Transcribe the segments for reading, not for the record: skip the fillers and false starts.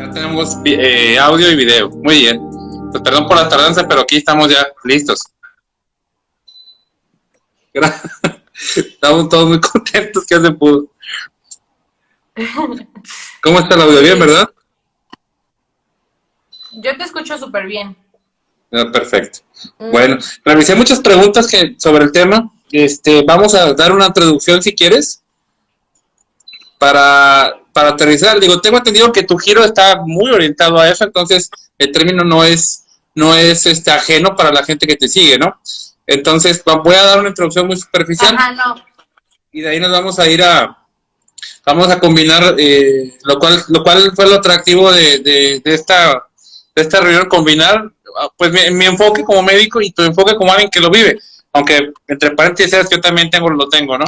Ya tenemos audio y video. Muy bien. Pues perdón por la tardanza, pero aquí estamos ya listos. Estamos todos muy contentos que se pudo. ¿Cómo está el audio? Bien, ¿verdad? Yo te escucho súper bien. Perfecto. Bueno, revisé muchas preguntas sobre el tema. Vamos a dar una introducción si quieres para aterrizar. Digo, tengo entendido que tu giro está muy orientado a eso, entonces el término no es ajeno para la gente que te sigue, ¿no? Entonces voy a dar una introducción muy superficial. Ajá, no. Y de ahí nos vamos a ir vamos a combinar, lo cual fue lo atractivo de esta reunión, combinar pues mi enfoque como médico y tu enfoque como alguien que lo vive, aunque entre paréntesis yo también lo tengo, ¿no?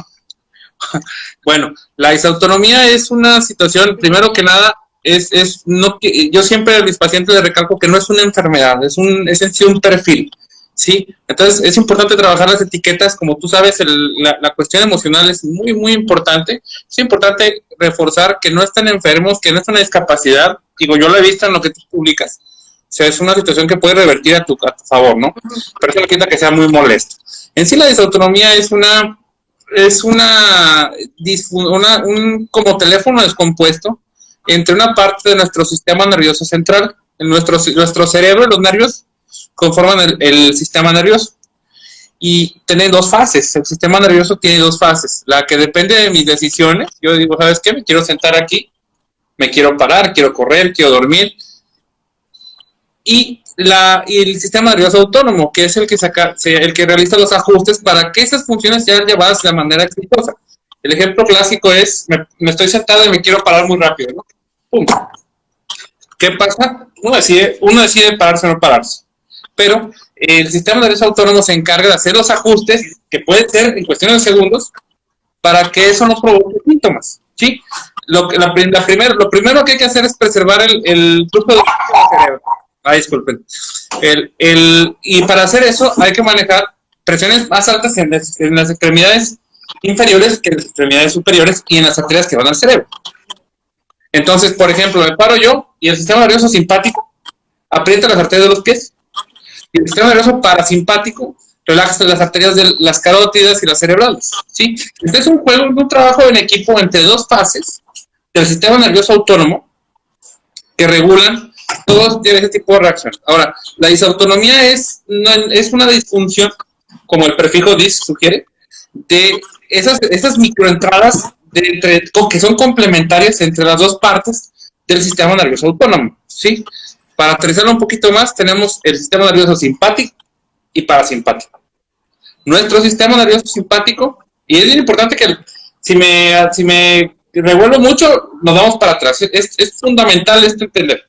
Bueno, la disautonomía es una situación, primero que nada, yo siempre a mis pacientes les recalco que no es una enfermedad, es en sí un perfil, ¿sí? Entonces es importante trabajar las etiquetas, como tú sabes, la cuestión emocional es muy, muy importante. Es importante reforzar que no están enfermos, que no es una discapacidad. Digo, yo lo he visto en lo que tú publicas. O sea, es una situación que puede revertir a tu favor, ¿no? Pero eso no quita que sea muy molesto. En sí la disautonomía es un como teléfono descompuesto entre una parte de nuestro sistema nervioso central. En nuestro cerebro, los nervios conforman el sistema nervioso y tiene dos fases. El sistema nervioso tiene dos fases, la que depende de mis decisiones. Yo digo, ¿sabes qué? Me quiero sentar aquí, me quiero parar, quiero correr, quiero dormir. Y el sistema nervioso autónomo, que es el que realiza los ajustes para que esas funciones sean llevadas de manera exitosa. El ejemplo clásico es, me estoy sentado y me quiero parar muy rápido, ¿no? ¡Pum! ¿Qué pasa? Uno decide pararse o no pararse. Pero el sistema nervioso autónomo se encarga de hacer los ajustes, que pueden ser en cuestión de segundos, para que eso no provoque síntomas, ¿sí? Lo primero que hay que hacer es preservar el flujo de cerebro. Disculpen. Y para hacer eso hay que manejar presiones más altas en las extremidades inferiores que en las extremidades superiores y en las arterias que van al cerebro. Entonces, por ejemplo, me paro yo y el sistema nervioso simpático aprieta las arterias de los pies y el sistema nervioso parasimpático relaja las arterias de las carótidas y las cerebrales, ¿sí? Este es un trabajo en equipo entre dos fases del sistema nervioso autónomo que regulan todos ese tipo de reacciones. Ahora, la disautonomía es una disfunción, como el prefijo dis sugiere, de esas microentradas que son complementarias entre las dos partes del sistema nervioso autónomo, ¿sí? Para aterrizarlo un poquito más, tenemos el sistema nervioso simpático y parasimpático. Nuestro sistema nervioso simpático, y es bien importante que si me revuelvo mucho, nos vamos para atrás. Es fundamental esto entender.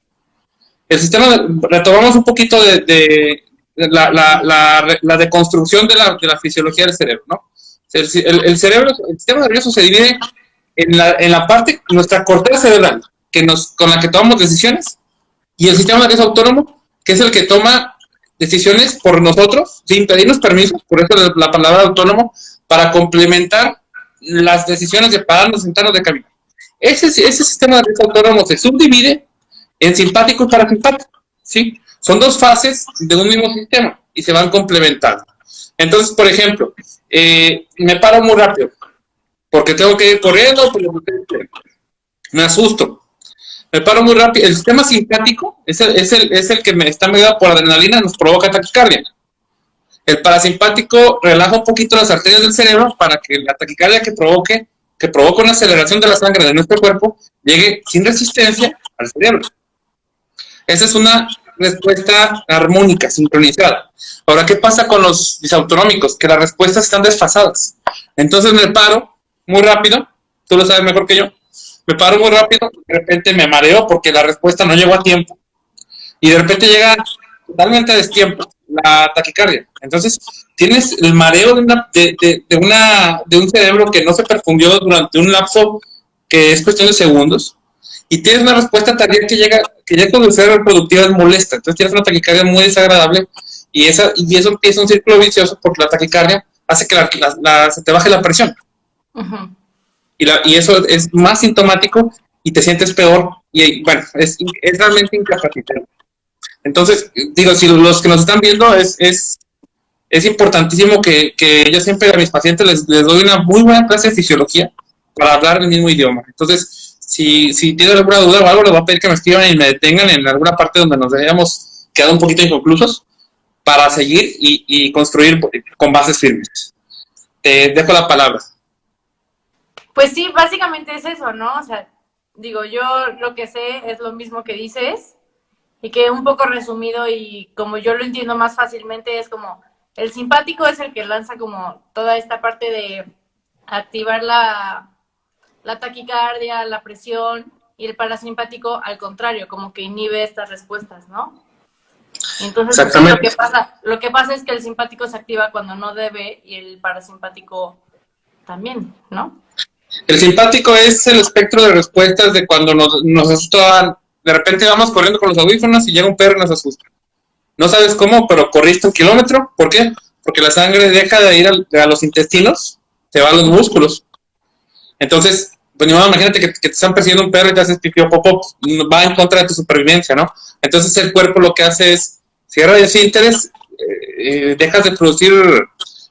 El sistema, retomamos un poquito de la deconstrucción de la fisiología del cerebro, ¿no? El cerebro, el sistema nervioso se divide en la parte, nuestra corteza cerebral, con la que tomamos decisiones, y el sistema nervioso autónomo, que es el que toma decisiones por nosotros, sin pedirnos permiso, por eso la palabra autónomo, para complementar las decisiones de pararnos, sentarnos, de caminar. Ese sistema nervioso autónomo se subdivide en simpático y parasimpático, ¿sí? Son dos fases de un mismo sistema y se van complementando. Entonces, por ejemplo, me paro muy rápido porque tengo que ir corriendo, me asusto, me paro muy rápido. El sistema simpático es el que está mediado por adrenalina, nos provoca taquicardia. El parasimpático relaja un poquito las arterias del cerebro para que la taquicardia que provoca una aceleración de la sangre de nuestro cuerpo llegue sin resistencia al cerebro. Esa es una respuesta armónica, sincronizada. Ahora, ¿qué pasa con los disautonómicos? Que las respuestas están desfasadas. Entonces me paro muy rápido, tú lo sabes mejor que yo, me paro muy rápido, de repente me mareo porque la respuesta no llegó a tiempo. Y de repente llega totalmente a destiempo la taquicardia. Entonces, tienes el mareo de un cerebro que no se perfundió durante un lapso que es cuestión de segundos, y tienes una respuesta tardía que ya cuando el cerebro productivo es molesta. Entonces tienes una taquicardia muy desagradable y eso empieza un círculo vicioso porque la taquicardia hace que se te baje la presión. Uh-huh. Y eso es más sintomático y te sientes peor y bueno, es realmente incapacitante. Entonces, digo, si los que nos están viendo, es importantísimo que yo siempre a mis pacientes les doy una muy buena clase de fisiología para hablar el mismo idioma. Entonces, si tienen alguna duda o algo, les voy a pedir que me escriban y me detengan en alguna parte donde nos hayamos quedado un poquito inconclusos para seguir y construir con bases firmes. Te dejo la palabra. Pues sí, básicamente es eso, ¿no? O sea, digo, yo lo que sé es lo mismo que dices y que un poco resumido y como yo lo entiendo más fácilmente es como el simpático es el que lanza como toda esta parte de activar la taquicardia, la presión, y el parasimpático al contrario, como que inhibe estas respuestas, ¿no? Entonces, Exactamente. pues, lo que pasa es que el simpático se activa cuando no debe y el parasimpático también, ¿no? El simpático es el espectro de respuestas de cuando nos asusta. De repente vamos corriendo con los audífonos y llega un perro y nos asusta. No sabes cómo, pero corriste 1 kilómetro. ¿Por qué? Porque la sangre deja de ir a los intestinos, se va a los músculos. Entonces, pues imagínate que te están persiguiendo un perro y te haces pipí o popó, va en contra de tu supervivencia, ¿no? Entonces el cuerpo lo que hace es cierra el esfínteres, dejas de producir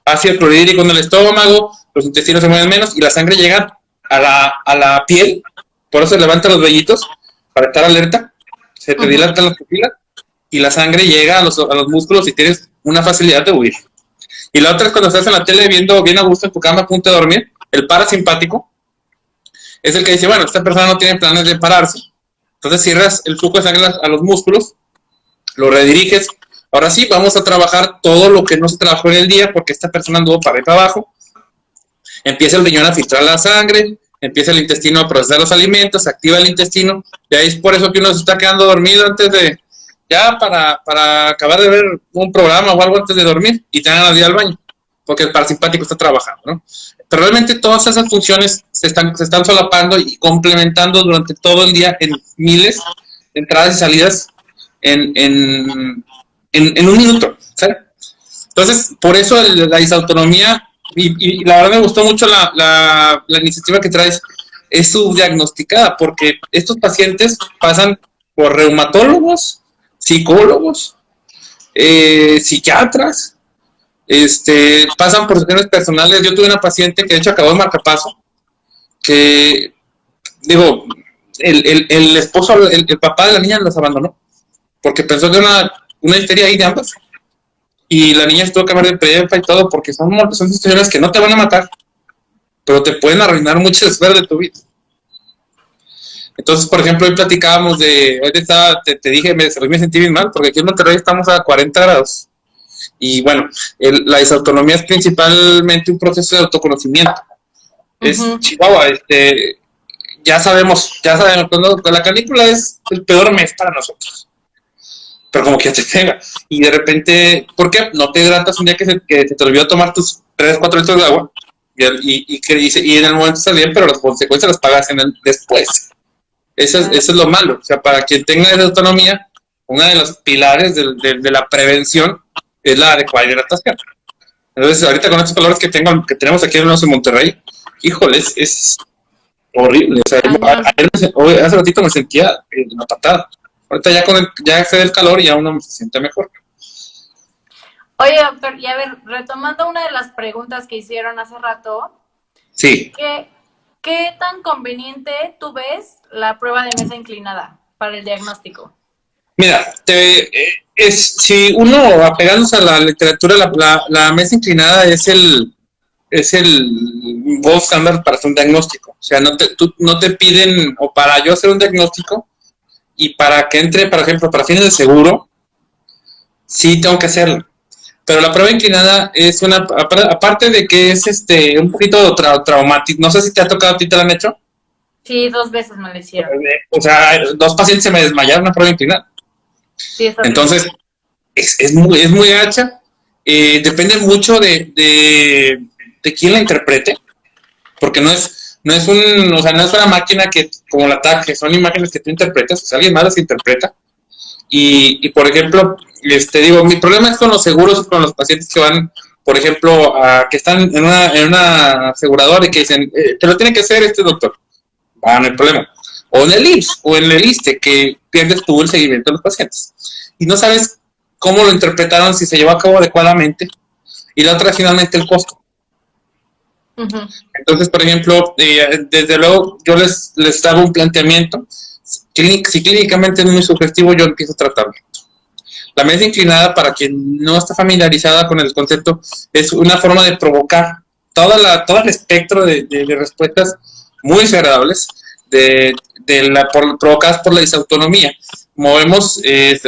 ácido clorhídrico en el estómago, los intestinos se mueven menos y la sangre llega a la piel, por eso levanta los vellitos para estar alerta, se te dilatan las pupilas y la sangre llega a los músculos y tienes una facilidad de huir. Y la otra es cuando estás en la tele viendo bien a gusto en tu cama a punto de dormir, el parasimpático es el que dice, bueno, esta persona no tiene planes de pararse. Entonces cierras el flujo de sangre a los músculos, lo rediriges. Ahora sí, vamos a trabajar todo lo que no se trabajó en el día porque esta persona anduvo para arriba y para abajo. Empieza el riñón a filtrar la sangre, empieza el intestino a procesar los alimentos, se activa el intestino. Y ahí es por eso que uno se está quedando dormido antes de, ya para acabar de ver un programa o algo antes de dormir y te dan a ir al baño, porque el parasimpático está trabajando, ¿no? Pero realmente todas esas funciones se están solapando y complementando durante todo el día en miles de entradas y salidas en un minuto, ¿sabes? Entonces, por eso la disautonomía, y la verdad me gustó mucho la iniciativa que traes, es subdiagnosticada, porque estos pacientes pasan por reumatólogos, psicólogos, psiquiatras, pasan por situaciones personales. Yo tuve una paciente que de hecho acabó de marcapaso, que, digo, el esposo, el papá de la niña los abandonó, porque pensó que era una histeria ahí de ambas, y la niña estuvo que cambiar de prepa y todo, porque son situaciones que no te van a matar, pero te pueden arruinar muchas esferas de tu vida. Entonces, por ejemplo, hoy platicábamos de, hoy te dije, me sentí bien mal, porque aquí en Monterrey estamos a 40 grados. Y bueno, la disautonomía es principalmente un proceso de autoconocimiento. Es Chihuahua, ya sabemos, cuando la canícula es el peor mes para nosotros. Pero como que ya te pega. Y de repente, ¿por qué? No te hidratas un día que se te olvidó tomar tus 3-4 litros de agua. Y en el momento está bien, pero las consecuencias las pagas después. Eso es lo malo. O sea, para quien tenga esa autonomía, uno de los pilares de la prevención es la adecuada hidratación. Entonces, ahorita con estos calores que tenemos aquí en Monterrey, híjole, es horrible. O sea, hace ratito me sentía una patada. Ahorita ya se da el calor y ya uno se siente mejor. Oye, doctor, y a ver, retomando una de las preguntas que hicieron hace rato. Sí. ¿Qué tan conveniente tú ves la prueba de mesa inclinada para el diagnóstico? Mira, si uno, apegándose a la literatura, la mesa inclinada es el gold standard para hacer un diagnóstico. O sea, no te piden, o para yo hacer un diagnóstico, y para que entre, por ejemplo, para fines de seguro, sí tengo que hacerlo. Pero la prueba inclinada es aparte de que es un poquito traumático. No sé si te ha tocado, ¿a ti te lo han hecho? Sí, 2 veces me lo hicieron. O sea, 2 pacientes se me desmayaron en una prueba inclinada. Sí, entonces, es muy gacha. Depende mucho de quién la interprete, porque no es una máquina que, como la TAC, que son imágenes que tú interpretas, o sea, alguien más las interpreta. Y por ejemplo, digo, mi problema es con los seguros, con los pacientes que van, por ejemplo, que están en una aseguradora y que dicen, te lo tiene que hacer doctor. No hay problema. o en el IMSS, o en el ISSSTE, que pierdes tú el seguimiento de los pacientes. Y no sabes cómo lo interpretaron, si se llevó a cabo adecuadamente, y la otra, finalmente, el costo. Uh-huh. Entonces, por ejemplo, desde luego, yo les daba un planteamiento. Si clínicamente es muy sugestivo, yo empiezo a tratarlo. La mesa inclinada, para quien no está familiarizada con el concepto, es una forma de provocar todo el espectro de respuestas muy desagradables provocadas por la disautonomía. Movemos, se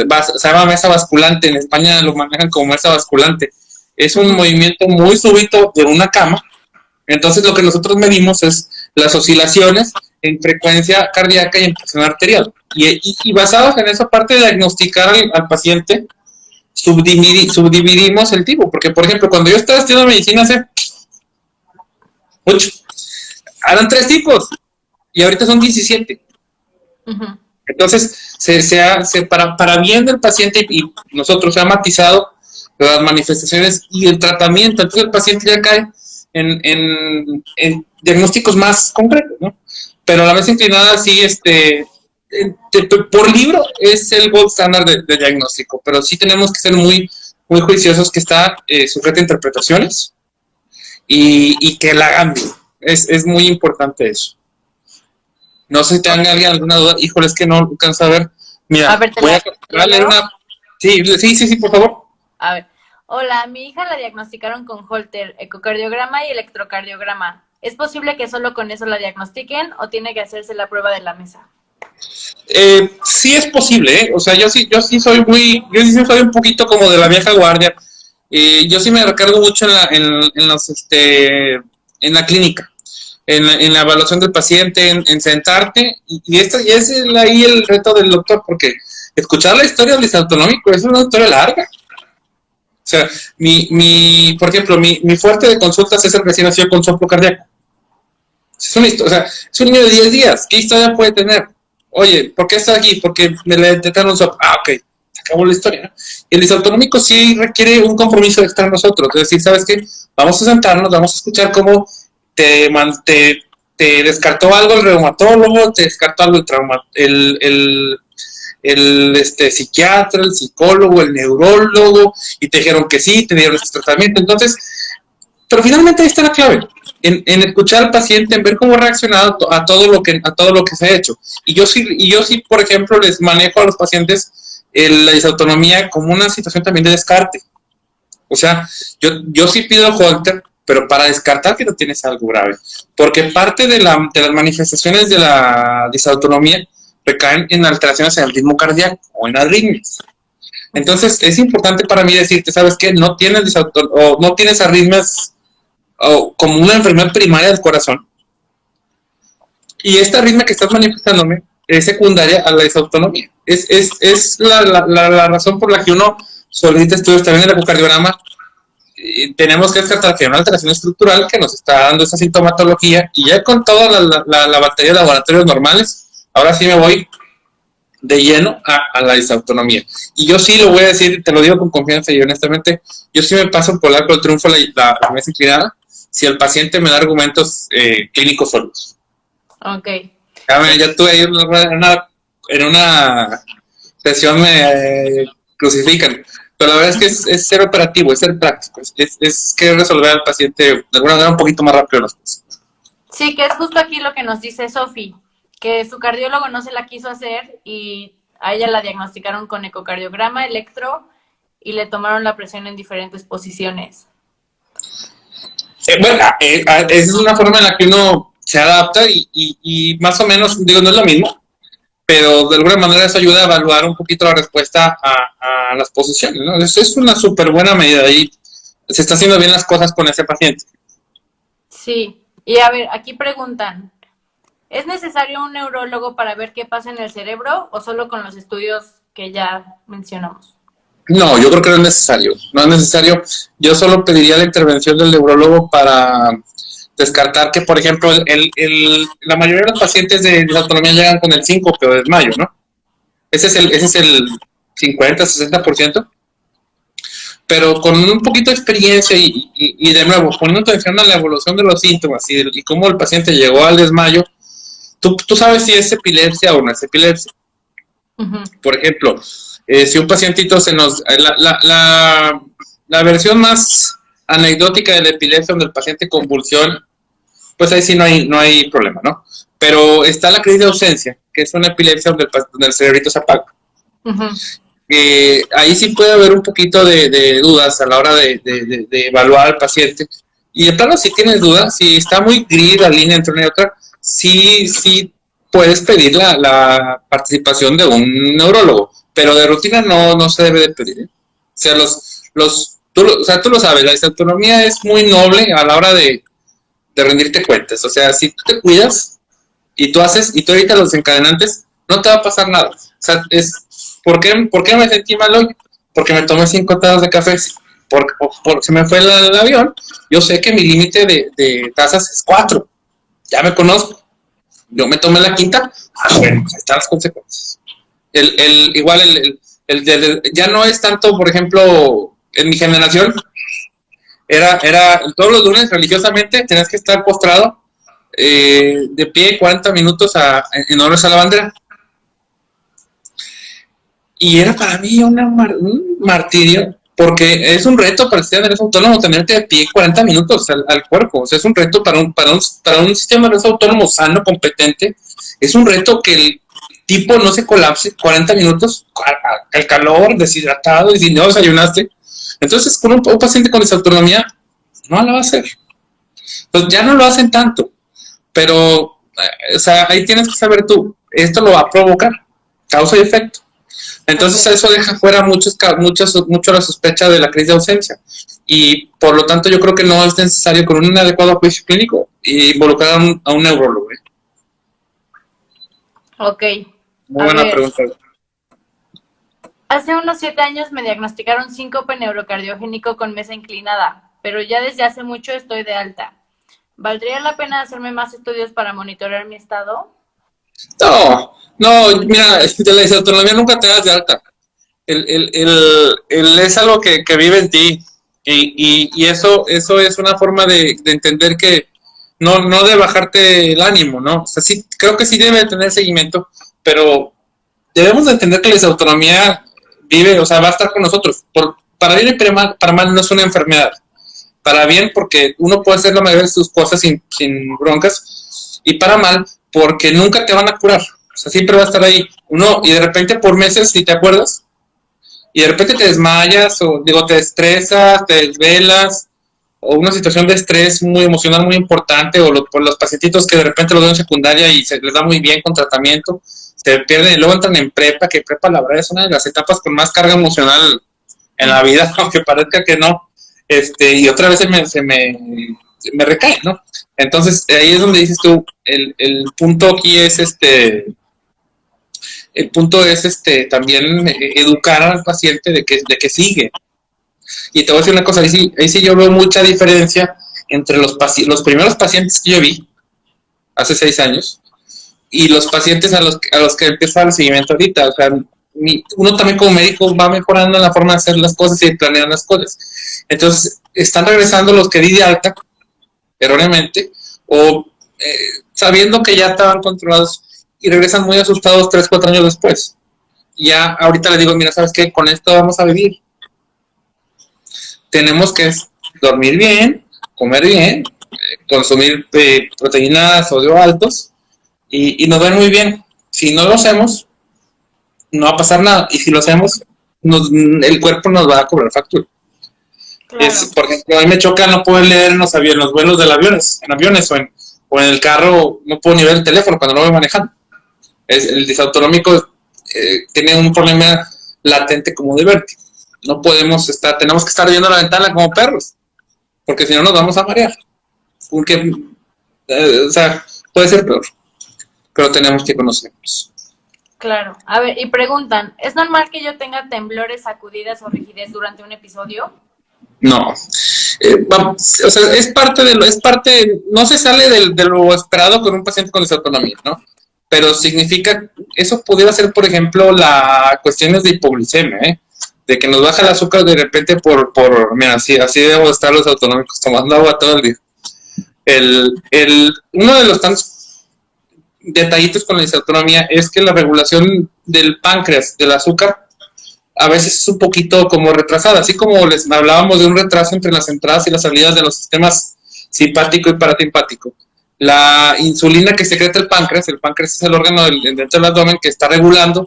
llama mesa basculante, en España lo manejan como mesa basculante. Es un movimiento muy súbito de una cama. Entonces lo que nosotros medimos es las oscilaciones en frecuencia cardíaca y en presión arterial. Y basados en esa parte de diagnosticar al paciente, subdividimos el tipo. Porque, por ejemplo, cuando yo estaba estudiando medicina hace 8, eran 3 tipos y ahorita son 17. Uh-huh. Entonces, para bien del paciente y nosotros se ha matizado las manifestaciones y el tratamiento. Entonces el paciente ya cae en diagnósticos más concretos, ¿no? Pero la mesa inclinada sí, por libro es el gold standard de diagnóstico, pero sí tenemos que ser muy, muy juiciosos, que está sujeta a interpretaciones y que la hagan bien. Es muy importante eso. No sé si tengan alguna duda. Híjole, es que no alcanzo a ver. Mira, voy a leer una... Sí, por favor. A ver. Hola, mi hija la diagnosticaron con Holter, ecocardiograma y electrocardiograma. ¿Es posible que solo con eso la diagnostiquen o tiene que hacerse la prueba de la mesa? Sí es posible, ¿eh? O sea, yo sí soy un poquito como de la vieja guardia. Yo sí me recargo mucho en la clínica, en la evaluación del paciente, en sentarte, y es ahí el reto del doctor, porque escuchar la historia del disautonómico es una historia larga. O sea, por ejemplo, mi fuerte de consultas es el recién nacido con soplo cardíaco. Es una historia, o sea, es un niño de 10 días. ¿Qué historia puede tener? Oye, ¿por qué está aquí? Porque me le detectaron un soplo. Ok, se acabó la historia, ¿no? El disautonómico sí requiere un compromiso extra de nosotros. Es decir, ¿sabes qué? Vamos a sentarnos, vamos a escuchar cómo te descartó algo el reumatólogo, te descartó algo el psiquiatra, el psicólogo, el neurólogo, y te dijeron que sí, te dieron este tratamiento. Entonces, pero finalmente ahí está la clave, en escuchar al paciente, en ver cómo ha reaccionado a todo lo que se ha hecho. Y yo sí, por ejemplo, les manejo a los pacientes la disautonomía como una situación también de descarte. O sea, yo sí pido el Holter, pero para descartar que no tienes algo grave. Porque parte de las manifestaciones de la disautonomía recaen en alteraciones en el ritmo cardíaco o en arritmias. Entonces, es importante para mí decirte, ¿sabes qué? No tienes arritmias como una enfermedad primaria del corazón. Y esta arritmia que estás manifestándome es secundaria a la disautonomía. Es la razón por la que uno solicita estudios también del ecocardiograma. Tenemos que descartar que hay una alteración estructural que nos está dando esa sintomatología, y ya con toda la batería de laboratorios normales, ahora sí me voy de lleno a la disautonomía. Y yo sí lo voy a decir, te lo digo con confianza y honestamente, yo sí me paso por el arco del triunfo la mesa inclinada si el paciente me da argumentos clínicos sólidos. Ok. Ya tuve ahí en una sesión me crucifican, pero la verdad es que es ser operativo, es ser práctico, es querer resolver al paciente de alguna manera un poquito más rápido las cosas. Sí, que es justo aquí lo que nos dice Sofi, que su cardiólogo no se la quiso hacer y a ella la diagnosticaron con ecocardiograma, electro, y le tomaron la presión en diferentes posiciones. Esa es una forma en la que uno se adapta y más o menos, digo, no es lo mismo, pero de alguna manera eso ayuda a evaluar un poquito la respuesta a las posiciones, ¿no? Es una súper buena medida y se está haciendo bien las cosas con ese paciente. Sí, y a ver, aquí preguntan, ¿es necesario un neurólogo para ver qué pasa en el cerebro o solo con los estudios que ya mencionamos? No, yo creo que no es necesario. No es necesario. Yo solo pediría la intervención del neurólogo para descartar que, por ejemplo, la mayoría de los pacientes de disautonomía llegan con el síncope o desmayo, ¿no? Ese es el 50, 60%. Pero con un poquito de experiencia y de nuevo, poniendo atención a la evolución de los síntomas y cómo el paciente llegó al desmayo, tú sabes si es epilepsia o no es epilepsia. Por ejemplo, si un pacientito se nos... La versión más anecdótica de la epilepsia donde el paciente convulsiona, pues ahí sí no hay problema, ¿no? Pero está la crisis de ausencia, que es una epilepsia donde el cerebrito se apaga. Ahí sí puede haber un poquito de dudas a la hora de evaluar al paciente. Y de plano, si tienes dudas, si está muy gris la línea entre una y otra, sí puedes pedir la participación de un neurólogo, pero de rutina no se debe de pedir, ¿eh? O sea, tú lo sabes, la disautonomía es muy noble a la hora de rendirte cuentas. O sea, si tú te cuidas y tú ahorita los encadenantes, no te va a pasar nada. O sea, ¿por qué me sentí mal hoy? Porque me tomé 5 tazas de café, porque se me fue el avión. Yo sé que mi límite de tazas es 4, ya me conozco. Yo me tomé la quinta, bueno, pues ahí están las consecuencias. Ya no es tanto, por ejemplo, en mi generación, era todos los lunes religiosamente tenías que estar postrado de pie 40 minutos en honores a la bandera. Y era para mí un martirio, porque es un reto para el sistema nervioso autónomo tenerte de pie 40 minutos al cuerpo. O sea, es un reto para un sistema nervioso autónomo sano, competente. Es un reto que el tipo no se colapse 40 minutos al calor, deshidratado, y si no desayunaste. Entonces, con un paciente con disautonomía, no lo va a hacer. Entonces, ya no lo hacen tanto. Pero, o sea, ahí tienes que saber tú, esto lo va a provocar, causa y efecto. Entonces eso deja fuera mucho la sospecha de la crisis de ausencia, y por lo tanto yo creo que no es necesario con un adecuado juicio clínico involucrar a un neurólogo. Ok. Muy buena pregunta. Hace unos 7 años me diagnosticaron síncope neurocardiogénico con mesa inclinada, pero ya desde hace mucho estoy de alta. ¿Valdría la pena hacerme más estudios para monitorear mi estado? No, mira, de la disautonomía nunca te das de alta. Es algo que vive en ti, y eso es una forma de entender que no de bajarte el ánimo, ¿no? O sea, sí, creo que sí debe tener seguimiento, pero debemos de entender que la disautonomía vive, o sea, va a estar con nosotros. Para bien y para mal no es una enfermedad. Para bien, porque uno puede hacer la mayoría de sus cosas sin broncas, y para mal, porque nunca te van a curar. O sea, siempre va a estar ahí. Y de repente por meses ni te acuerdas, y de repente te desmayas, te estresas, te desvelas, o una situación de estrés muy emocional muy importante, por los pacientitos que de repente los ven en secundaria y se les da muy bien con tratamiento, se pierden y luego entran en prepa, que prepa la verdad es una de las etapas con más carga emocional en la vida, aunque parezca que no. Y otra vez se me recae, ¿no? Entonces ahí es donde dices tú, el punto aquí es el punto es también educar al paciente de que sigue. Y te voy a decir una cosa, ahí sí yo veo mucha diferencia entre los primeros pacientes que yo vi hace 6 años y los pacientes a los que empieza el seguimiento ahorita. O sea, uno también como médico va mejorando la forma de hacer las cosas y de planear las cosas. Entonces, están regresando los que di de alta erróneamente, o sabiendo que ya estaban controlados, y regresan muy asustados 3, 4 años después. Ya ahorita les digo, mira, ¿sabes qué? Con esto vamos a vivir. Tenemos que dormir bien, comer bien, consumir proteínas, sodio altos, y nos va muy bien. Si no lo hacemos, no va a pasar nada. Y si lo hacemos, el cuerpo nos va a cobrar factura. Claro. Por ejemplo, a mí me choca no poder leer en los vuelos en aviones o en el carro, no puedo ni ver el teléfono cuando lo voy manejando. El disautonómico tiene un problema latente como de vértigo. No podemos tenemos que estar viendo la ventana como perros, porque si no nos vamos a marear. Porque, o sea, puede ser peor, pero tenemos que conocernos. Claro. A ver, y preguntan, ¿es normal que yo tenga temblores, sacudidas o rigidez durante un episodio? No. O sea, es parte, no se sale de lo esperado con un paciente con disautonomía, ¿no? Pero significa, eso pudiera ser, por ejemplo, cuestiones de hipoglicemia, de que nos baja el azúcar de repente mira, así debo estar los autonómicos tomando agua todo el día. Uno de los tantos detallitos con la disautonomía es que la regulación del páncreas, del azúcar, a veces es un poquito como retrasada, así como les hablábamos de un retraso entre las entradas y las salidas de los sistemas simpático y parasimpático. La insulina que secreta el páncreas es el órgano dentro del abdomen que está regulando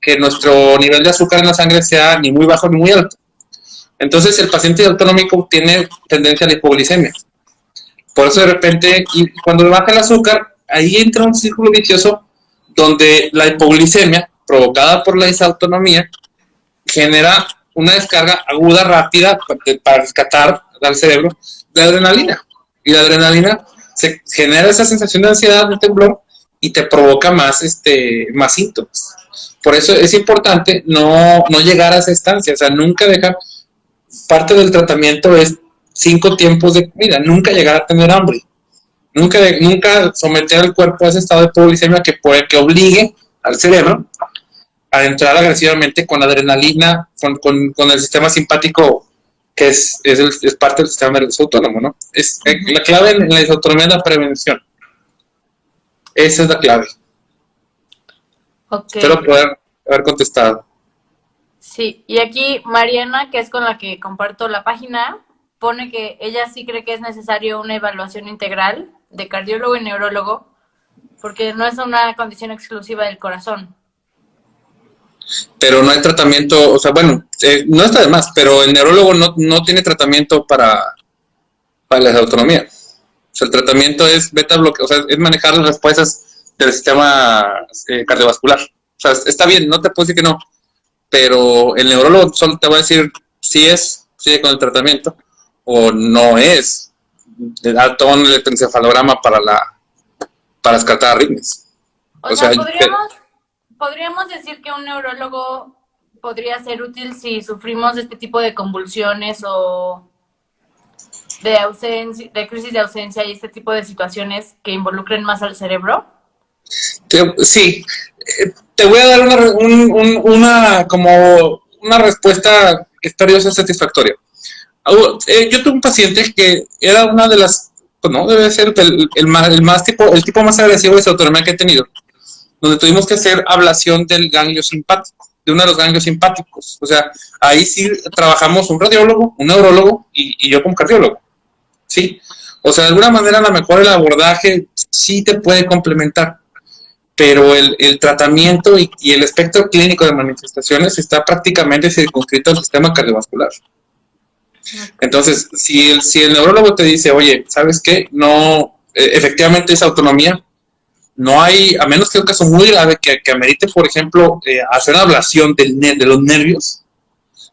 que nuestro nivel de azúcar en la sangre sea ni muy bajo ni muy alto. Entonces el paciente autonómico tiene tendencia a la hipoglicemia. Por eso de repente, y cuando le baja el azúcar, ahí entra un círculo vicioso donde la hipoglicemia provocada por la disautonomía genera una descarga aguda, rápida, para rescatar al cerebro de adrenalina. Y la adrenalina se genera esa sensación de ansiedad, de temblor, y te provoca más síntomas. Por eso es importante no llegar a esa estancia, o sea, nunca dejar, parte del tratamiento es 5 tiempos de comida, nunca llegar a tener hambre, nunca someter al cuerpo a ese estado de hipoglicemia que obligue al cerebro a entrar agresivamente con adrenalina, con el sistema simpático, que es parte del sistema nervioso autónomo, ¿no? La clave en la disautonomía es la prevención. Esa es la clave. Okay. Espero poder haber contestado. Sí, y aquí Mariana, que es con la que comparto la página, pone que ella sí cree que es necesario una evaluación integral de cardiólogo y neurólogo, porque no es una condición exclusiva del corazón. Pero no hay tratamiento, o sea, bueno, no está de más, pero el neurólogo no tiene tratamiento para la disautonomía. O sea, el tratamiento es beta-bloqueo, o sea, es manejar las respuestas del sistema cardiovascular. O sea, está bien, no te puedo decir que no, pero el neurólogo solo te va a decir si sigue con el tratamiento, o no es. Da todo un electroencefalograma para descartar arritmias. O sea, podríamos decir que un neurólogo podría ser útil si sufrimos este tipo de convulsiones o de crisis de ausencia y este tipo de situaciones que involucren más al cerebro. Sí, te voy a dar una respuesta experiosa satisfactoria. Yo tuve un paciente que era una de las, pues no, debe ser el tipo más agresivo de disautonomía que he tenido, donde tuvimos que hacer ablación del ganglio simpático, de uno de los ganglios simpáticos. O sea, ahí sí trabajamos un radiólogo, un neurólogo y yo como cardiólogo. Sí, o sea, de alguna manera a lo mejor el abordaje sí te puede complementar, pero el tratamiento y el espectro clínico de manifestaciones está prácticamente circunscrito al sistema cardiovascular. Entonces, si el neurólogo te dice, oye, ¿sabes qué? No, efectivamente esa autonomía, no hay, a menos que sea un caso muy grave que amerite, por ejemplo, hacer una ablación de los nervios,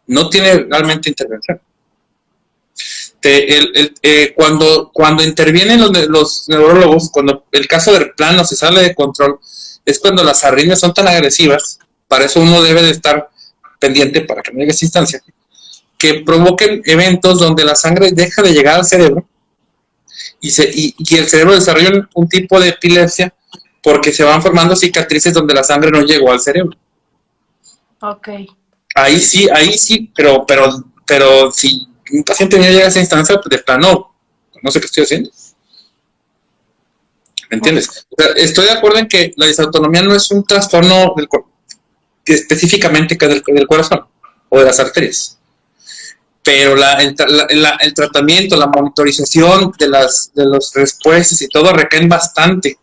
no tiene realmente intervención. Cuando intervienen los neurólogos, cuando el caso del plano se sale de control, es cuando las arritmias son tan agresivas. Para eso uno debe de estar pendiente para que no llegue a esa instancia, que provoquen eventos donde la sangre deja de llegar al cerebro y el cerebro desarrolla un tipo de epilepsia porque se van formando cicatrices donde la sangre no llegó al cerebro. Ok. Ahí sí, pero si un paciente mío llega a esa instancia, pues de plano, no sé qué estoy haciendo. ¿Me entiendes? O sea, estoy de acuerdo en que la disautonomía no es un trastorno específicamente del corazón o de las arterias. Pero el tratamiento, la monitorización de los respuestas y todo recaen bastante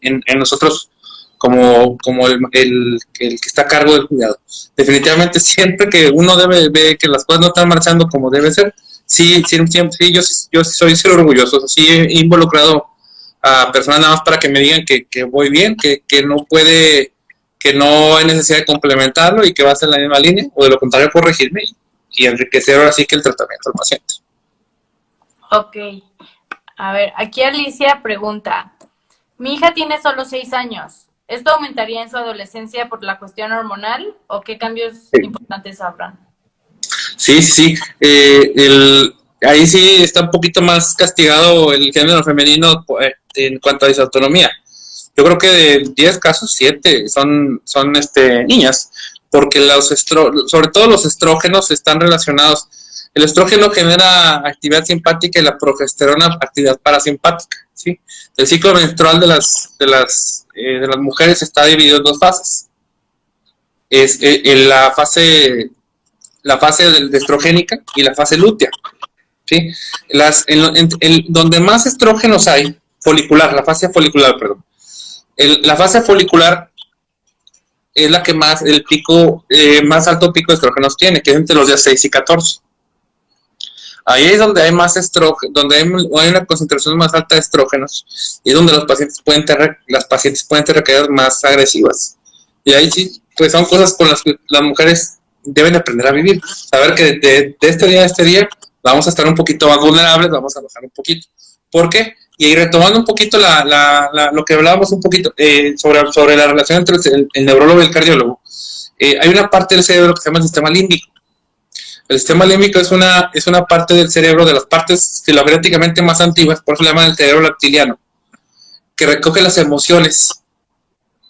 en nosotros como el que está a cargo del cuidado. Definitivamente siempre que uno ve que las cosas no están marchando como debe ser, sí, yo soy ser orgulloso. Sí he involucrado a personas nada más para que me digan que voy bien, que no hay necesidad de complementarlo y que va a ser en la misma línea, o de lo contrario corregirme y enriquecer ahora sí que el tratamiento del paciente. Ok. A ver, aquí Alicia pregunta, mi hija tiene solo 6 años. ¿Esto aumentaría en su adolescencia por la cuestión hormonal o qué cambios importantes habrán? Sí. Ahí sí está un poquito más castigado el género femenino en cuanto a disautonomía. Yo creo que de 10 casos, 7 son niñas, porque sobre todo los estrógenos están relacionados. El estrógeno genera actividad simpática y la progesterona actividad parasimpática. ¿sí? El ciclo menstrual de las mujeres está dividido en dos fases. Es la fase estrogénica y la fase lútea, ¿sí? Donde más estrógenos hay, folicular, la fase folicular, perdón. La fase folicular es la que más, más alto pico de estrógenos tiene, que es entre los días 6 y 14. Ahí es donde hay más estrógeno, donde hay una concentración más alta de estrógenos, y es donde las pacientes pueden tener recaídas más agresivas. Y ahí sí, pues son cosas con las que las mujeres deben aprender a vivir. Saber que de este día a este día vamos a estar un poquito más vulnerables, vamos a bajar un poquito. ¿Por qué? Y retomando un poquito lo que hablábamos un poquito sobre la relación entre el neurólogo y el cardiólogo, hay una parte del cerebro que se llama el sistema límbico. El sistema límbico es una parte del cerebro, de las partes filogenéticamente más antiguas, por eso le llaman el cerebro reptiliano, que recoge las emociones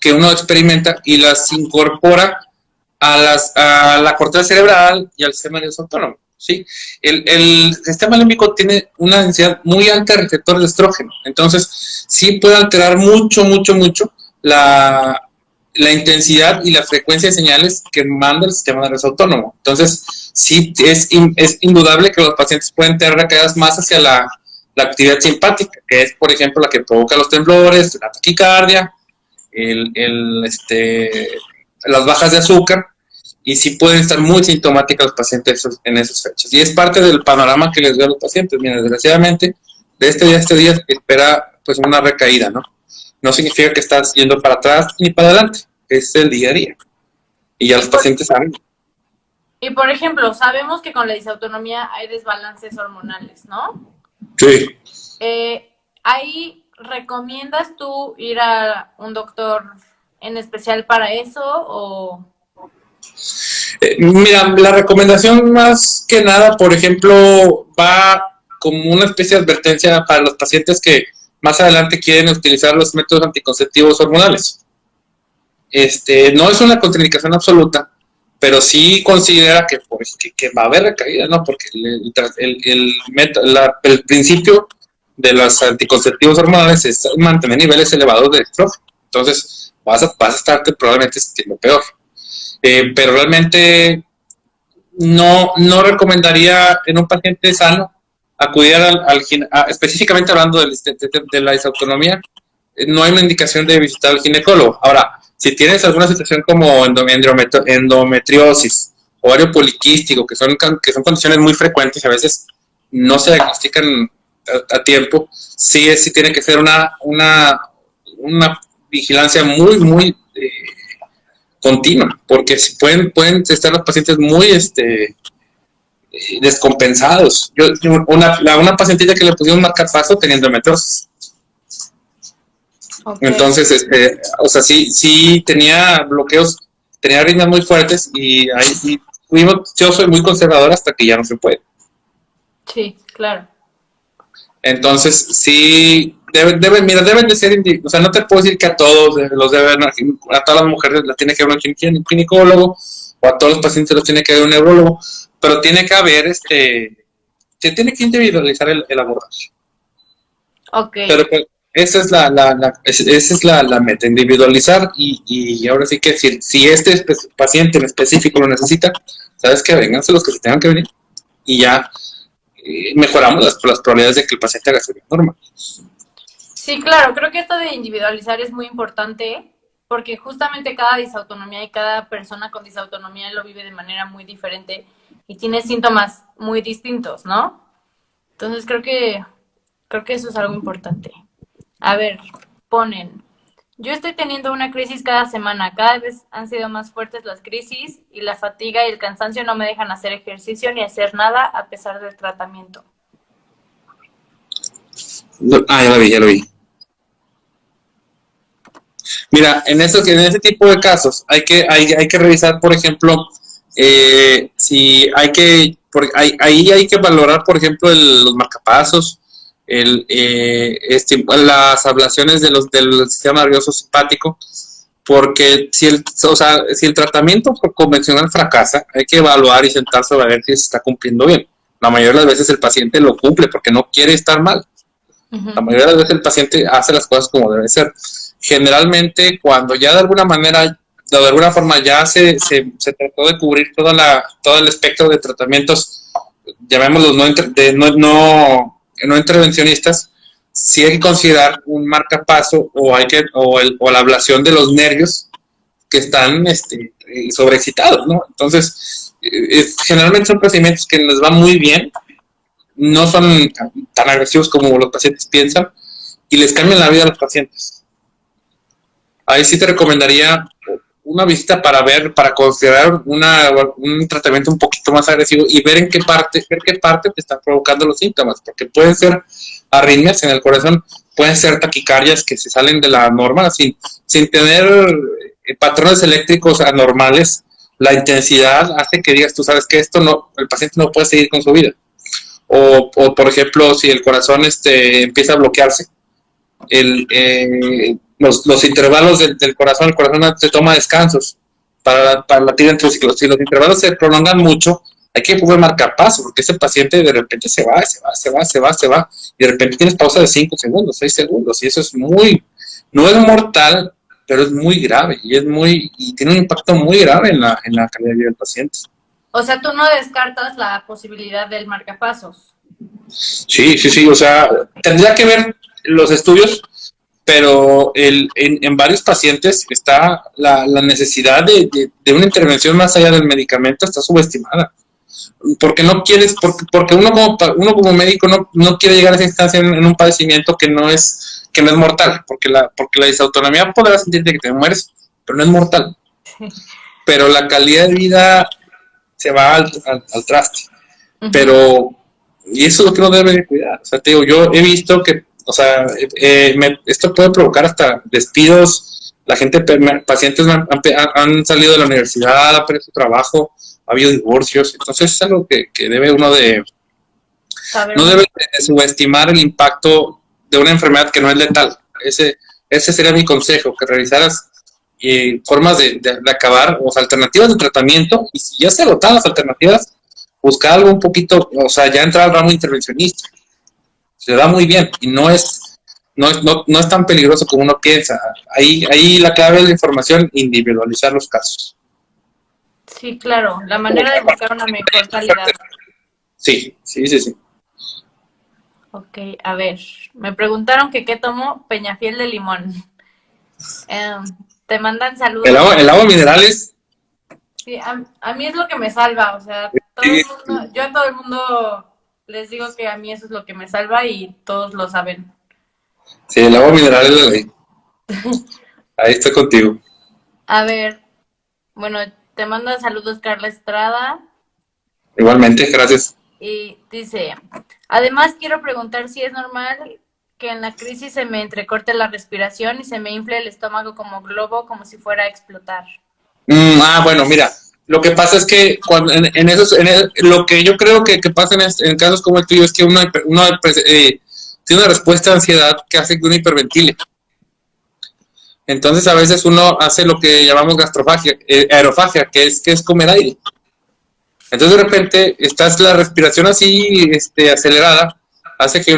que uno experimenta y las incorpora a la corteza cerebral y al sistema nervioso autónomo, ¿sí? El sistema límbico tiene una densidad muy alta de receptores de estrógeno, entonces sí puede alterar mucho la intensidad y la frecuencia de señales que manda el sistema nervioso autónomo. Entonces, sí es indudable que los pacientes pueden tener recaídas más hacia la actividad simpática, que es, por ejemplo, la que provoca los temblores, la taquicardia, las bajas de azúcar, y sí pueden estar muy sintomáticos los pacientes en esas fechas. Y es parte del panorama que les doy a los pacientes. Mira, desgraciadamente, de este día a este día espera pues una recaída, ¿no? No significa que estás yendo para atrás ni para adelante, es el día a día. Y ya los pacientes saben. Y por ejemplo, sabemos que con la disautonomía hay desbalances hormonales, ¿no? Sí. ¿Ahí recomiendas tú ir a un doctor en especial para eso o...? Mira, la recomendación más que nada, por ejemplo, va como una especie de advertencia para los pacientes que más adelante quieren utilizar los métodos anticonceptivos hormonales. No es una contraindicación absoluta, pero sí considera que va a haber recaída, ¿no? Porque el principio de los anticonceptivos hormonales es mantener niveles elevados de estrógeno. Entonces, vas a estar probablemente sintiendo peor. Pero realmente no recomendaría en un paciente sano acudir específicamente hablando de la disautonomía, no hay una indicación de visitar al ginecólogo. Ahora, si tienes alguna situación como endometriosis, ovario poliquístico, que son condiciones muy frecuentes y a veces no se diagnostican a tiempo, sí tiene que ser una vigilancia muy continua, porque pueden estar los pacientes muy descompensados. Una pacientita que le pusieron marcapaso tenía endometriosis. Okay. Entonces, o sea, sí tenía bloqueos, tenía arritmias muy fuertes y ahí sí yo soy muy conservador hasta que ya no se puede. Sí, claro. Entonces, sí, deben de ser, o sea, no te puedo decir que a todos a todas las mujeres las tiene que ver un ginecólogo, o a todos los pacientes los tiene que ver un neurólogo, pero tiene que haber, se tiene que individualizar el abordaje. Ok. Pero esa es la meta, individualizar, y ahora sí que si este paciente en específico lo necesita, sabes que vénganse los que se tengan que venir, y ya mejoramos las probabilidades de que el paciente haga su vida normal. Sí, claro, creo que esto de individualizar es muy importante porque justamente cada disautonomía y cada persona con disautonomía lo vive de manera muy diferente y tiene síntomas muy distintos, ¿no? Entonces creo que eso es algo importante. A ver, yo estoy teniendo una crisis cada semana, cada vez han sido más fuertes las crisis y la fatiga y el cansancio no me dejan hacer ejercicio ni hacer nada a pesar del tratamiento. Ya lo vi. Mira, en ese tipo de casos hay que revisar, por ejemplo, si ahí hay que valorar, por ejemplo, los marcapasos, las ablaciones del sistema nervioso simpático, porque si el tratamiento convencional fracasa, hay que evaluar y sentarse a ver si se está cumpliendo bien. La mayoría de las veces el paciente lo cumple porque no quiere estar mal. La mayoría de las veces el paciente hace las cosas como debe ser. Generalmente, cuando ya de alguna manera, o de alguna forma ya se trató de cubrir todo el espectro de tratamientos, llamémoslos no intervencionistas, sí hay que considerar un marcapaso o la ablación de los nervios que están sobreexcitados, ¿no? Entonces, generalmente son procedimientos que les van muy bien, no son tan agresivos como los pacientes piensan y les cambian la vida a los pacientes. Ahí sí te recomendaría una visita para considerar un tratamiento un poquito más agresivo y ver qué parte te está provocando los síntomas, porque pueden ser arritmias en el corazón, pueden ser taquicardias que se salen de la norma sin tener patrones eléctricos anormales. La intensidad hace que digas, tú sabes que el paciente no puede seguir con su vida. O por ejemplo, si el corazón empieza a bloquearse, los intervalos del corazón, el corazón se toma descansos para latir entre ciclos. Si los intervalos se prolongan mucho, hay que poder marcar paso, porque ese paciente de repente se va, y de repente tienes pausa de 5 segundos, 6 segundos, y eso no es mortal, pero es muy grave, y tiene un impacto muy grave en la calidad de vida del paciente. O sea, tú no descartas la posibilidad del marcapasos. Sí, o sea, tendría que ver los estudios, pero en varios pacientes está la necesidad de una intervención más allá del medicamento, está subestimada. Porque no quieres, porque uno como médico no quiere llegar a esa instancia en un padecimiento que no es mortal, porque la disautonomía podrá sentirte que te mueres, pero no es mortal. Sí. Pero la calidad de vida se va al traste. Pero, y eso es lo que uno debe de cuidar. O sea, te digo, yo he visto que, o sea, esto puede provocar hasta despidos. Pacientes han salido de la universidad, han perdido su trabajo, ha habido divorcios. Entonces es algo que debe uno no debe de subestimar el impacto de una enfermedad que no es letal. Ese sería mi consejo, que realizaras formas de acabar, o sea, alternativas de tratamiento, y si ya se agotaron las alternativas, buscar algo un poquito, o sea, ya entrar al ramo intervencionista. Se da muy bien, y no es tan peligroso como uno piensa. Ahí la clave es la información, individualizar los casos. Sí, claro, la manera de buscar una mejor calidad. Sí. Ok, a ver, me preguntaron que qué tomo Peñafiel de limón. Te mandan saludos. El agua mineral es... Sí, a mí es lo que me salva, o sea, yo a todo el mundo les digo que a mí eso es lo que me salva y todos lo saben. Sí, el agua mineral es la ley. Ahí estoy contigo. A ver, bueno, te manda saludos Carla Estrada. Igualmente, gracias. Y dice, además quiero preguntar si es normal que en la crisis se me entrecorte la respiración y se me infle el estómago como globo, como si fuera a explotar. Bueno, mira, lo que pasa es que lo que yo creo que pasa en casos como el tuyo es que uno tiene una respuesta de ansiedad que hace que uno hiperventile. Entonces a veces uno hace lo que llamamos gastrofagia, aerofagia, que es comer aire. Entonces de repente estás la respiración así acelerada, hace que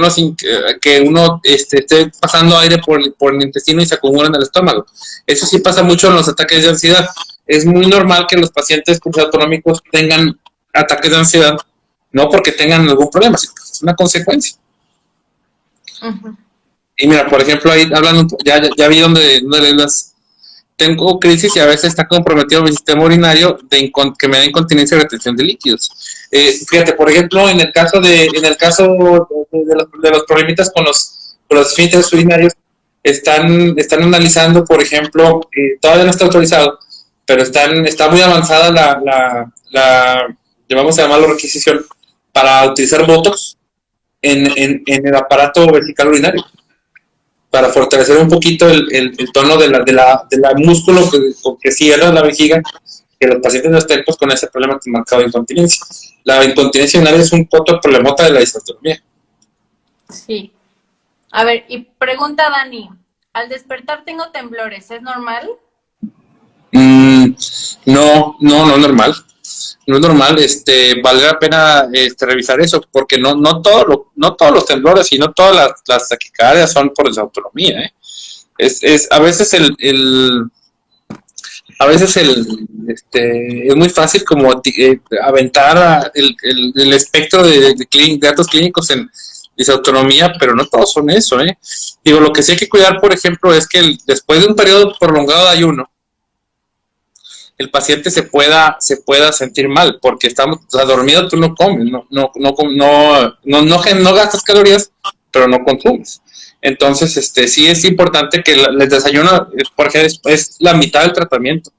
uno esté pasando aire por el intestino y se acumula en el estómago. Eso sí pasa mucho en los ataques de ansiedad. Es muy normal que los pacientes con autonómicos tengan ataques de ansiedad, no porque tengan algún problema, sino que es una consecuencia. Uh-huh. Y mira, por ejemplo, ahí hablando, ya vi donde tengo crisis y a veces está comprometido mi sistema urinario que me da incontinencia y retención de líquidos. Fíjate, por ejemplo, en el caso de los problemitas con los esfínteres urinarios, están analizando, por ejemplo, todavía no está autorizado, pero está muy avanzada vamos a llamarlo requisición, para utilizar Botox en el aparato vesical urinario, para fortalecer un poquito el tono de la músculo que cierra la vejiga, que los pacientes no estén con ese problema marcado de incontinencia. La incontinencia urinaria es un otro problemota de la disautonomía. Sí. A ver, y pregunta Dani, al despertar tengo temblores, ¿es normal? No es normal. no es normal, vale la pena revisar eso, porque no todos los temblores y no todas las taquicardias son por desautonomía, ¿eh? A veces es muy fácil como aventar el espectro de datos clínicos en disautonomía, pero no todos son eso, ¿eh? Digo, lo que sí hay que cuidar, por ejemplo, es que después de un periodo prolongado de ayuno, el paciente se pueda sentir mal, porque estamos, o sea, dormido tú no comes, no gastas calorías, pero no consumes. Entonces, sí es importante que el desayuno, porque es la mitad del tratamiento.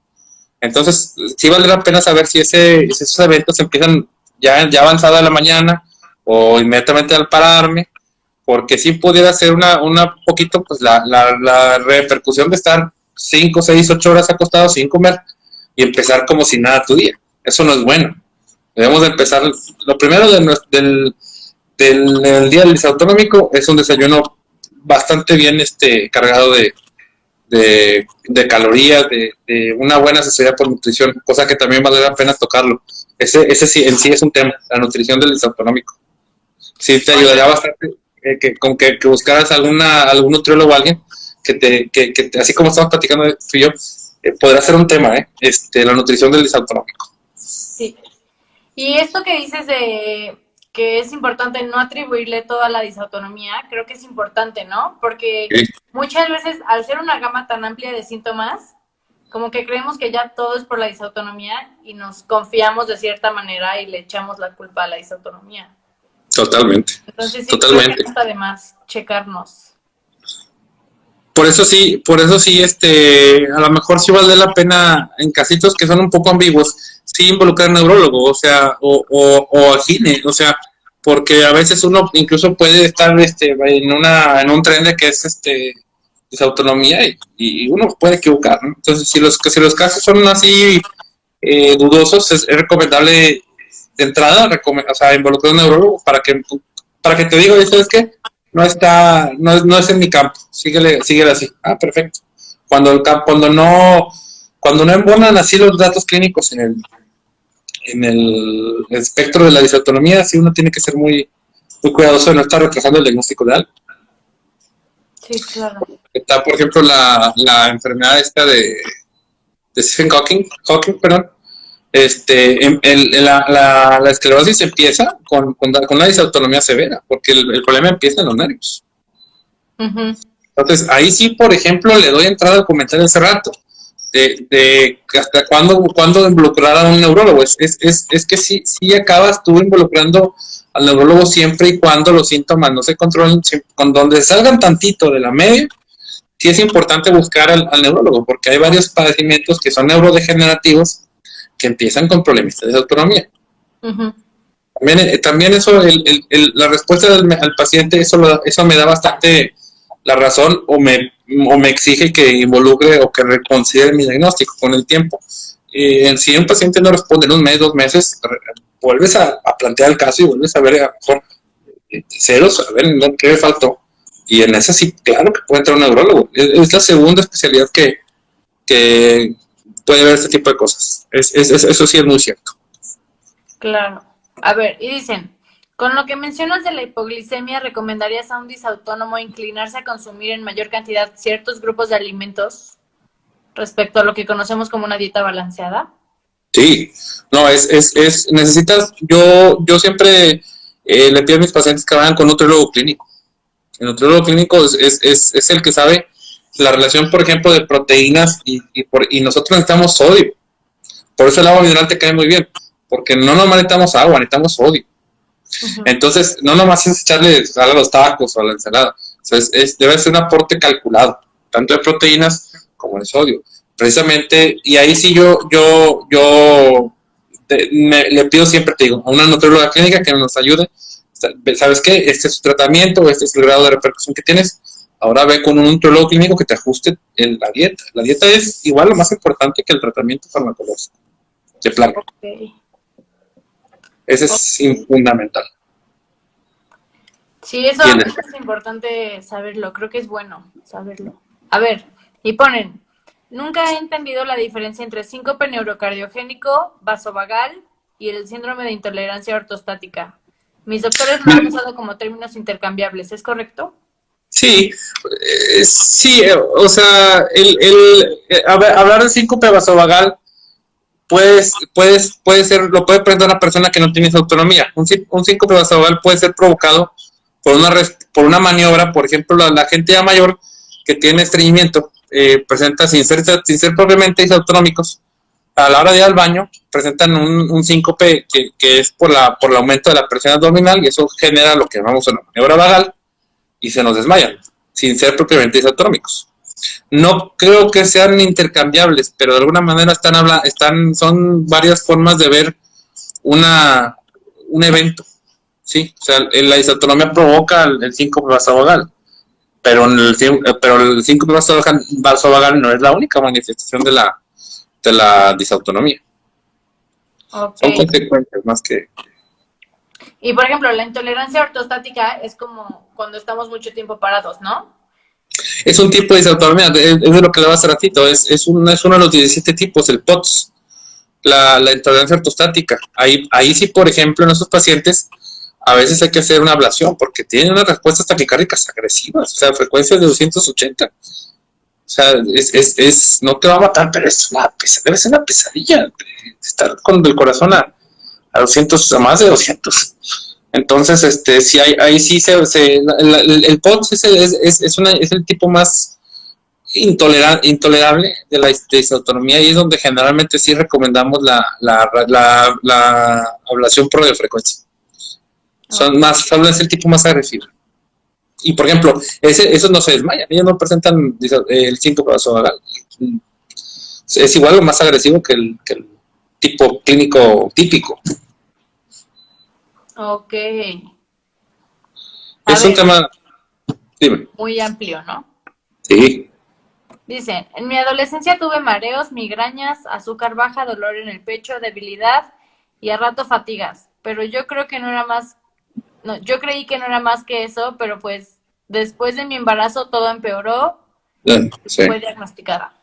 Entonces, sí vale la pena saber si esos eventos empiezan ya avanzada la mañana o inmediatamente al pararme, porque sí pudiera ser una poquito, pues la repercusión de estar 5, 6, 8 horas acostado sin comer y empezar como si nada tu día. Eso no es bueno. Debemos de empezar, lo primero del día del autonómico es un desayuno bastante bien cargado de calorías, de una buena asesoría por nutrición, cosa que también vale la pena tocarlo. Ese sí, en sí es un tema, la nutrición del disautonómico. Sí, te ayudaría bastante que buscaras algún nutriólogo o alguien que así como estamos platicando tú y yo, podrá ser un tema, la nutrición del disautonómico. Sí. Y esto que dices de que es importante no atribuirle toda la disautonomía, creo que es importante, ¿no? Porque Sí. muchas veces, al ser una gama tan amplia de síntomas, como que creemos que ya todo es por la disautonomía y nos confiamos de cierta manera y le echamos la culpa a la disautonomía. Totalmente. Entonces sí, creo que Totalmente. no está de más checarnos. Por eso sí, a lo mejor sí vale la pena en casitos que son un poco ambiguos, sí involucrar a neurólogo, o sea, o a gine, o sea, porque a veces uno incluso puede estar en un tren de que es autonomía y uno puede equivocar, ¿no? Entonces, si los casos son así dudosos, es recomendable de entrada, o sea, involucrar a un neurólogo para que te diga, ¿sabes qué? No es en mi campo, síguele así. Ah, perfecto. Cuando no embonan así los datos clínicos en el espectro de la disautonomía, sí uno tiene que ser muy cuidadoso de no estar retrasando el diagnóstico de algo. Sí, claro. Está, por ejemplo, la enfermedad esta de Stephen Hawking, perdón. La esclerosis empieza con una disautonomía severa, porque el problema empieza en los nervios. Uh-huh. Entonces, ahí sí, por ejemplo, le doy entrada al comentario hace rato, de hasta cuándo involucrar a un neurólogo. Es que sí acabas tú involucrando al neurólogo siempre y cuando los síntomas no se controlen, con donde salgan tantito de la media, sí es importante buscar al neurólogo, porque hay varios padecimientos que son neurodegenerativos que empiezan con problemas de autonomía. Uh-huh. También eso, la respuesta al paciente, eso me da bastante la razón o me exige que involucre o que reconsidere mi diagnóstico con el tiempo. Si un paciente no responde en un mes, 2 meses, vuelves a plantear el caso y vuelves a ver a lo mejor ceros, a ver qué le faltó. Y en esa sí, claro que puede entrar un neurólogo. Es la segunda especialidad que puede ver este tipo de cosas. Eso sí es muy cierto. Claro. A ver, y dicen, con lo que mencionas de la hipoglicemia, ¿recomendarías a un disautónomo inclinarse a consumir en mayor cantidad ciertos grupos de alimentos respecto a lo que conocemos como una dieta balanceada? Sí, no, necesitas, yo siempre le pido a mis pacientes que vayan con un nutriólogo clínico. El nutriólogo clínico es el que sabe la relación, por ejemplo, de proteínas y nosotros necesitamos sodio. Por eso el agua mineral te cae muy bien, porque no nomás necesitamos agua, necesitamos sodio. Uh-huh. Entonces, no nomás es echarle sal a los tacos o a la ensalada, o sea, debe ser un aporte calculado, tanto de proteínas como de sodio. Precisamente, y ahí sí le pido siempre, te digo, a una nutrióloga clínica que nos ayude. ¿Sabes qué? Este es su tratamiento, este es el grado de repercusión que tienes. Ahora ve con un nutriólogo clínico que te ajuste en la dieta. La dieta es igual lo más importante que el tratamiento farmacológico. De plano. Okay. Ese es fundamental. Sí, eso es importante saberlo. Creo que es bueno saberlo. A ver, y nunca he entendido la diferencia entre síncope neurocardiogénico, vasovagal y el síndrome de intolerancia ortostática. Mis doctores lo han usado como términos intercambiables, ¿es correcto? Sí, sí, o sea, hablar de síncope vasovagal puede ser, lo puede presentar una persona que no tiene esa autonomía. Un síncope vasovagal puede ser provocado por una maniobra, por ejemplo, la gente ya mayor que tiene estreñimiento, presenta sin ser propiamente disautonómicos, a la hora de ir al baño, presentan un síncope que es por el aumento de la presión abdominal, y eso genera lo que llamamos una maniobra vagal, y se nos desmayan, sin ser propiamente disautonómicos. No creo que sean intercambiables, pero de alguna manera son varias formas de ver un evento, ¿sí? O sea, la disautonomía provoca el síncope vasovagal, pero el síncope vasovagal no es la única manifestación de la disautonomía. Okay. Son consecuencias más que... Y por ejemplo, la intolerancia ortostática es como cuando estamos mucho tiempo parados, ¿no? Es un tipo de disautonomía, es de lo que le va a hacer ratito, es uno de los 17 tipos, el POTS, la intolerancia ortostática. Ahí sí, por ejemplo, en esos pacientes, a veces hay que hacer una ablación, porque tienen unas respuestas taquicárdicas agresivas, o sea, frecuencias de 280. O sea, no te va a matar, pero debe ser una pesadilla estar con el corazón a 200, a más de 200. Entonces, sí, ahí sí el POTS es el tipo más intolerable de la disautonomía, y es donde generalmente sí recomendamos la ablación por radiofrecuencia. Es el tipo más agresivo. Y por ejemplo, esos no se desmayan, ellos no presentan el síncope vasovagal. Es igual o más agresivo que el tipo clínico típico. Ok. Es un tema... Dime. Muy amplio, ¿no? Sí. Dicen, en mi adolescencia tuve mareos, migrañas, azúcar baja, dolor en el pecho, debilidad y a rato fatigas. Pero yo creo que no era más... No, yo creí que no era más que eso, pero pues después de mi embarazo todo empeoró Sí. Fue diagnosticada.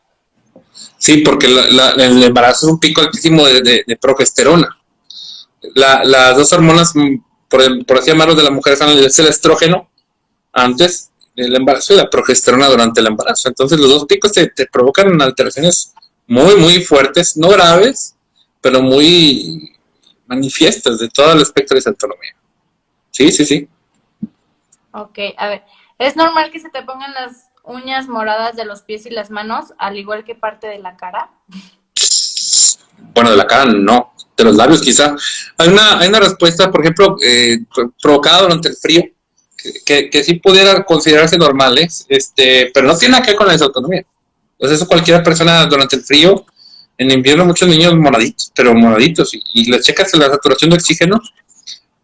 Sí, porque el embarazo es un pico altísimo de progesterona. Las dos hormonas, por así llamarlo, de la mujer son el estrógeno antes del embarazo y la progesterona durante el embarazo. Entonces los dos picos te provocan alteraciones muy, muy fuertes, no graves, pero muy manifiestas de todo el espectro de disautonomía. Sí. Ok, a ver, ¿es normal que se te pongan las uñas moradas de los pies y las manos, al igual que parte de la cara? Bueno, de la cara no, de los labios quizá. Hay una respuesta, por ejemplo, provocada durante el frío, que sí pudiera considerarse normal, pero no tiene nada que ver con la disautonomía. Entonces eso cualquier persona durante el frío, en invierno muchos niños moraditos, y les checas la saturación de oxígeno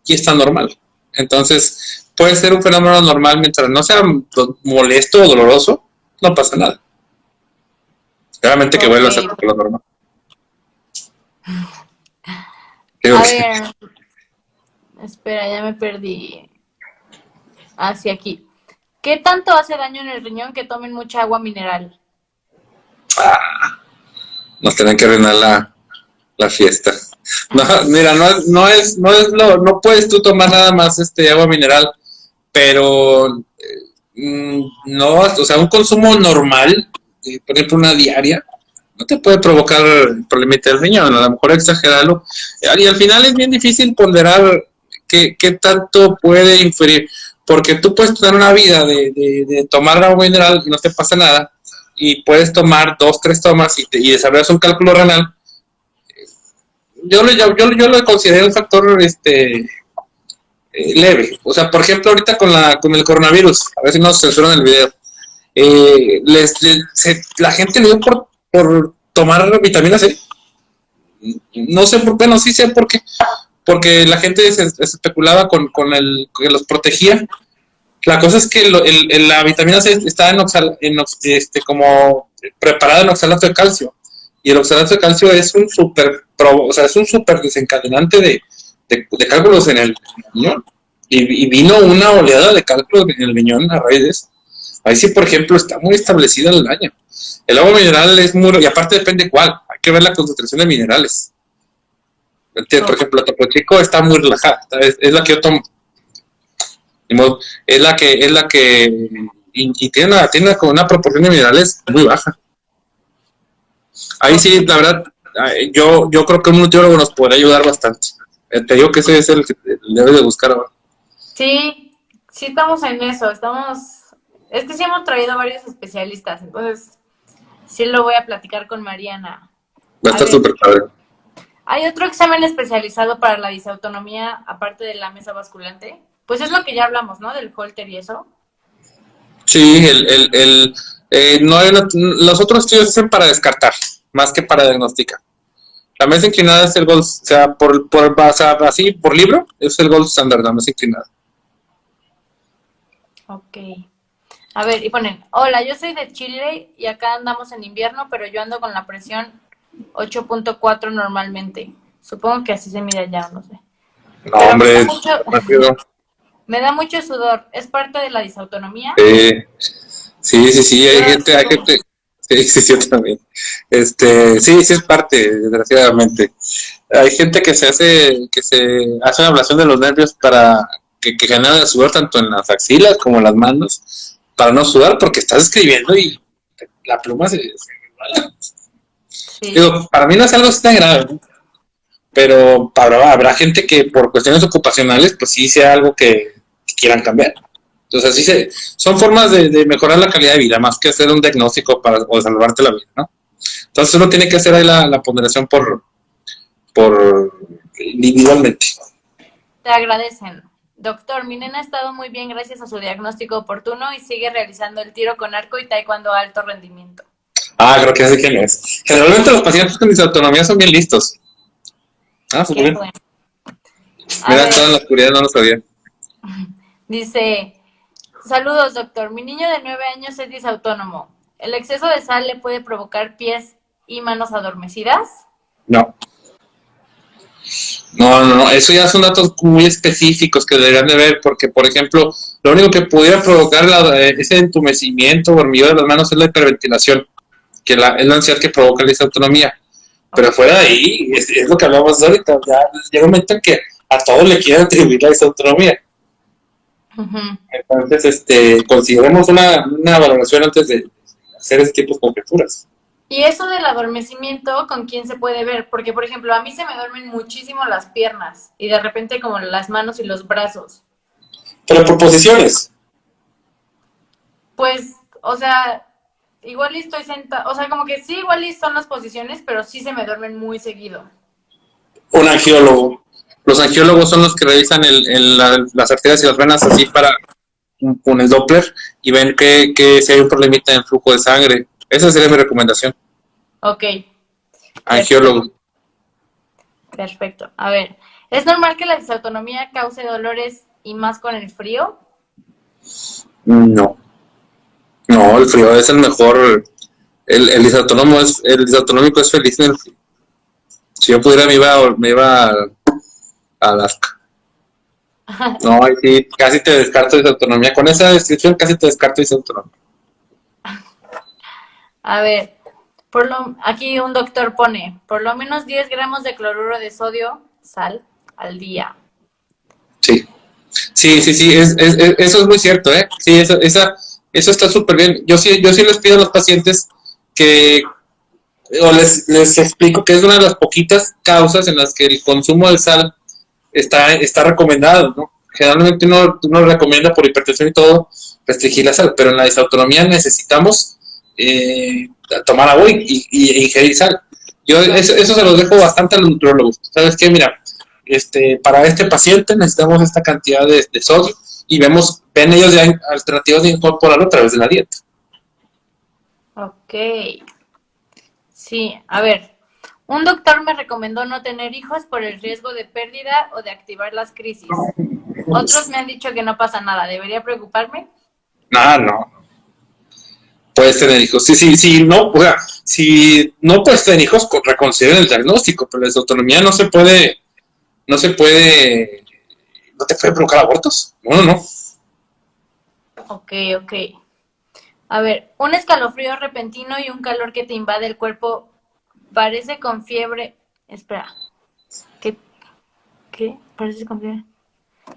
y está normal. Entonces puede ser un fenómeno normal mientras no sea molesto o doloroso, no pasa nada. Realmente que vuelva a ser lo normal. A ver, espera, ya me perdí. Hacia aquí. ¿Qué tanto hace daño en el riñón que tomen mucha agua mineral? Nos tienen que arruinar la fiesta. No, mira, no puedes tú tomar nada más agua mineral, pero no, o sea, un consumo normal, por ejemplo una diaria, no te puede provocar problemita del riñón, a lo mejor exagerarlo, y al final es bien difícil ponderar qué tanto puede inferir, porque tú puedes tener una vida de tomar agua mineral y no te pasa nada, y puedes tomar 2, 3 tomas y desarrollas un cálculo renal. Yo lo considero un factor leve. O sea, por ejemplo, ahorita con el coronavirus, a ver si nos censuran el video, la gente le dio por tomar vitamina C. No sé por qué, no, sí sé por qué. Porque la gente se especulaba con que los protegía. La cosa es que la vitamina C está como preparada en oxalato de calcio. Y el oxalato de calcio es un súper desencadenante de cálculos en el riñón. Y vino una oleada de cálculos en el riñón a raíz de eso. Ahí sí, por ejemplo, está muy establecido el daño. El agua mineral es muy... Y aparte depende cuál. Hay que ver la concentración de minerales. Por ejemplo, la Topo Chico está muy relajada, es la que yo tomo. Es la que y tiene como una proporción de minerales muy baja. Ahí Ok. sí, la verdad, yo creo que un nutriólogo nos podría ayudar bastante. Te digo que ese es el que debe de buscar ahora. Sí, sí estamos en eso, es que sí hemos traído varios especialistas, entonces sí lo voy a platicar con Mariana. Va a A estar ver, súper padre. ¿hay otro examen especializado para la disautonomía aparte de la mesa basculante? Pues es lo que ya hablamos, ¿no? Del Holter y eso. Sí, no hay los otros estudios se hacen para descartar, más que para diagnosticar. La mesa inclinada es el gold, o sea, así, por libro, es el gold standard, la mesa inclinada. Ok. A ver, y ponen, hola, yo soy de Chile y acá andamos en invierno, pero yo ando con la presión 8.4 normalmente. Supongo que así se mide ya, no sé. No, Pero me da hombre, mucho, rápido. me da mucho sudor. ¿Es parte de la disautonomía? Sí, Ah, sí, hay gente, sí, yo también. Sí es parte, desgraciadamente. Hay gente que se hace una ablación de los nervios para que genere sudor tanto en las axilas como en las manos, para no sudar porque estás escribiendo y la pluma se resbala. sí. Digo, para mí no es algo así tan grave, ¿no? Pero habrá gente que por cuestiones ocupacionales, pues sí sea algo que quieran cambiar. Entonces, son formas de mejorar la calidad de vida, más que hacer un diagnóstico o salvarte la vida, ¿no? Entonces uno tiene que hacer ahí la ponderación por individualmente. Te agradecen. Doctor, mi nena ha estado muy bien gracias a su diagnóstico oportuno y sigue realizando el tiro con arco y taekwondo a alto rendimiento. Creo que ya sé quién es. Generalmente los pacientes con disautonomía son bien listos. Súper Qué bien. bueno. A Mira, ver, estaba en la oscuridad, no lo sabía. dice, saludos, doctor. Mi niño de 9 años es disautónomo. ¿El exceso de sal le puede provocar pies y manos adormecidas? No, no, eso ya son datos muy específicos que deberían de ver, porque, por ejemplo, lo único que pudiera provocar ese entumecimiento o hormigueo de las manos es la hiperventilación, que es la ansiedad que provoca la disautonomía. Pero Ok. fuera de ahí, es lo que hablamos ahorita, ya llega un momento en que a todos le quieren atribuir la disautonomía. Ujú. Entonces, consideremos una valoración antes de hacer ese tipo de conjeturas. Y eso del adormecimiento, ¿con quién se puede ver? Porque, por ejemplo, a mí se me duermen muchísimo las piernas y de repente como las manos y los brazos. Pero por posiciones, Pues, o sea, igual y estoy sentada, o sea, como que sí, igual y son las posiciones, pero sí se me duermen muy seguido. un angiólogo. Los angiólogos son los que revisan las arterias y las venas así con el Doppler y ven que si hay un problemita en el flujo de sangre. Esa sería mi recomendación. Ok, perfecto, Angiólogo. perfecto. A ver, ¿es normal que la disautonomía cause dolores y más con el frío? No, no, el frío es el mejor. El disautonómico es feliz en el frío. Si yo pudiera me iba a Alaska. No, ahí sí, casi te descarto disautonomía. Con esa descripción casi te descarto disautonomía. A ver, aquí un doctor pone, por lo menos 10 gramos de cloruro de sodio, sal, al día. Sí, sí, eso es muy cierto, ¿eh? Sí, eso está súper bien. Yo sí les pido a los pacientes que, o les explico que es una de las poquitas causas en las que el consumo de sal está recomendado, ¿no? Generalmente uno recomienda por hipertensión y todo restringir la sal, pero en la disautonomía necesitamos tomar agua y ingerir sal. Yo eso se los dejo bastante a los nutriólogos. ¿Sabes qué? Mira, para este paciente necesitamos esta cantidad de sodio y ven ellos ya alternativas de incorporarlo a través de la dieta. Ok, sí, a ver, un doctor me recomendó no tener hijos por el riesgo de pérdida o de activar las crisis. Otros me han dicho que no pasa nada, ¿debería preocuparme? No. Puedes tener hijos. Sí, no, o sea, si no puedes tener hijos, reconsideren el diagnóstico, pero la autonomía no te puede provocar abortos. No. Ok, ok. A ver, un escalofrío repentino y un calor que te invade el cuerpo parece con fiebre. Espera, ¿qué? ¿Qué? Parece confiar.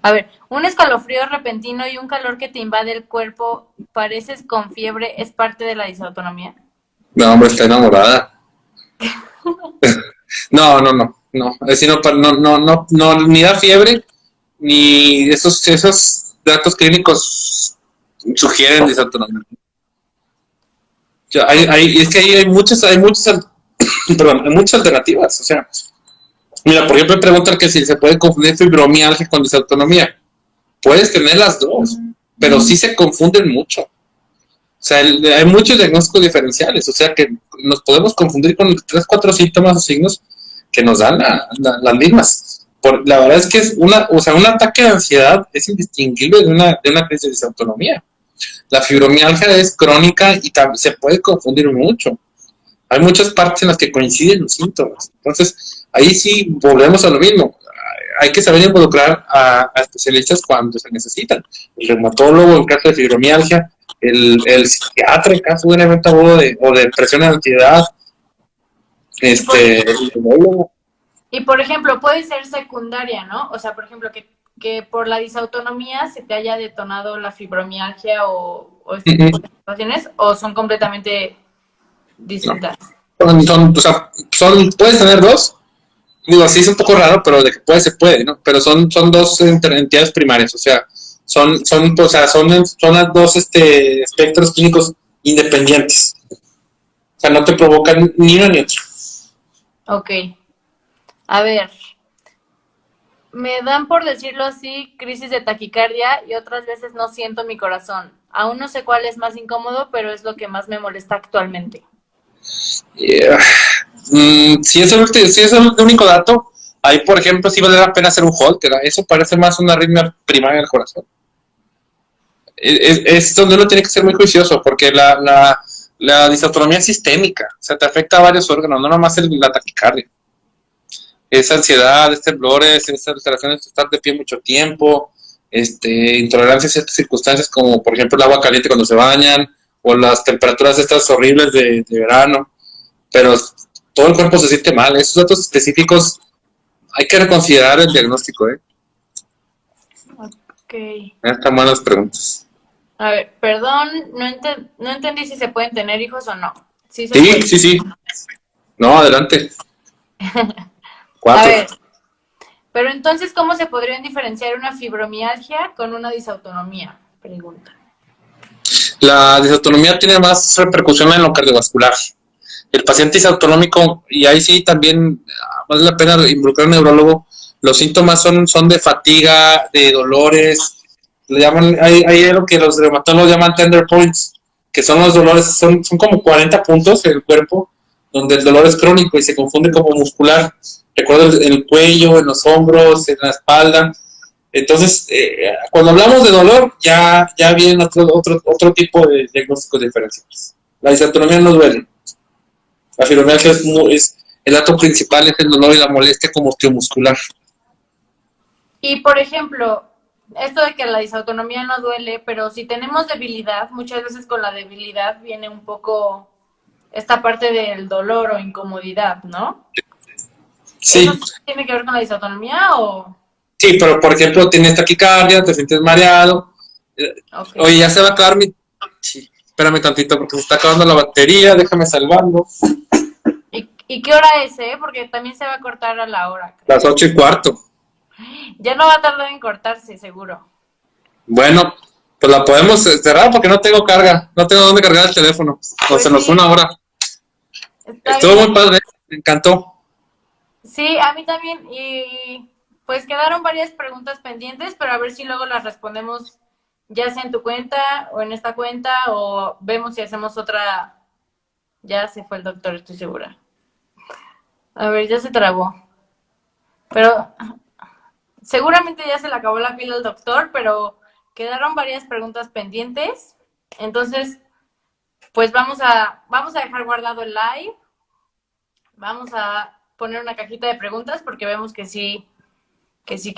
A ver, un escalofrío repentino y un calor que te invade el cuerpo, pareces con fiebre, ¿es parte de la disautonomía? No, hombre, está enamorada. No. Es decir, ni da fiebre, ni esos datos clínicos sugieren disautonomía. Es que hay perdón, hay muchas alternativas. O sea, mira, por ejemplo, preguntan que si se puede confundir fibromialgia con disautonomía. Puedes tener las dos, pero sí se confunden mucho. O sea, hay muchos diagnósticos diferenciales, o sea que nos podemos confundir con 3, 4 síntomas o signos que nos dan las mismas. La verdad es que un ataque de ansiedad es indistinguible de una crisis de disautonomía. La fibromialgia es crónica y se puede confundir mucho. Hay muchas partes en las que coinciden los síntomas. Entonces, ahí sí volvemos a lo mismo. Hay que saber involucrar a especialistas cuando se necesitan. El reumatólogo en caso de fibromialgia, el psiquiatra en caso de un evento agudo o de depresión y ansiedad, el neurólogo. Y por ejemplo, puede ser secundaria, ¿no? O sea, por ejemplo, que por la disautonomía se te haya detonado la fibromialgia o este tipo de situaciones, o son completamente distintas. No. Puedes tener dos. Digo, así es un poco raro, pero de que puede, se puede, ¿no? Pero son dos entidades primarias, o sea, son las dos espectros clínicos independientes. O sea, no te provocan ni uno ni otro. Ok. A ver. Me dan, por decirlo así, crisis de taquicardia y otras veces no siento mi corazón. Aún no sé cuál es más incómodo, pero es lo que más me molesta actualmente. Yeah. Si es el único dato, ahí, por ejemplo, sí vale la pena hacer un Holter. Eso parece más una arritmia primaria del corazón. Es donde uno tiene que ser muy juicioso, porque la disautonomía es sistémica. O sea, te afecta a varios órganos, no nomás la taquicardia. Es ansiedad, es temblores, es alteraciones de estar de pie mucho tiempo, intolerancia a ciertas circunstancias, como por ejemplo el agua caliente cuando se bañan, o las temperaturas estas horribles de verano. Pero todo el cuerpo se siente mal. Esos datos específicos hay que reconsiderar el diagnóstico, ¿eh? Ok. Están buenas preguntas. A ver, perdón, no entendí si se pueden tener hijos o no. Sí se Sí, puede. sí. No, adelante. A 4. ver, pero entonces, ¿cómo se podrían diferenciar una fibromialgia con una disautonomía? Pregunta. La disautonomía tiene más repercusión en lo cardiovascular. El paciente disautonómico, y ahí sí también vale la pena involucrar a un neurólogo, los síntomas son de fatiga, de dolores, le llaman, hay lo que los reumatólogos llaman tender points, que son los dolores, son como 40 puntos en el cuerpo, donde el dolor es crónico y se confunde como muscular. Recuerdo en el cuello, en los hombros, en la espalda. Entonces, cuando hablamos de dolor, ya vienen otro tipo de diagnósticos diferenciales. La disautonomía no duele. La fibromialgia el dato principal es el dolor y la molestia como osteomuscular. Y por ejemplo, esto de que la disautonomía no duele, pero si tenemos debilidad, muchas veces con la debilidad viene un poco esta parte del dolor o incomodidad, ¿no? Sí. ¿Eso tiene que ver con la disautonomía o...? Sí, pero por ejemplo tienes taquicardia, te sientes mareado. Okay. Oye, ya se va a acabar mi... Sí, espérame tantito porque se está acabando la batería, déjame salvando. ¿Y qué hora es, Porque también se va a cortar a la hora. Las 8:15. Ya no va a tardar en cortarse, seguro. Bueno, pues la podemos cerrar porque no tengo carga, no tengo dónde cargar el teléfono. Pues se nos fue una hora. Estuvo bien. muy padre, me encantó. Sí, a mí también. Y pues quedaron varias preguntas pendientes, pero a ver si luego las respondemos ya sea en tu cuenta o en esta cuenta o vemos si hacemos otra. Ya se fue el doctor, estoy segura. A ver, ya se trabó. Pero seguramente ya se le acabó la pila al doctor, pero quedaron varias preguntas pendientes. Entonces, pues vamos a dejar guardado el live. Vamos a poner una cajita de preguntas porque vemos que sí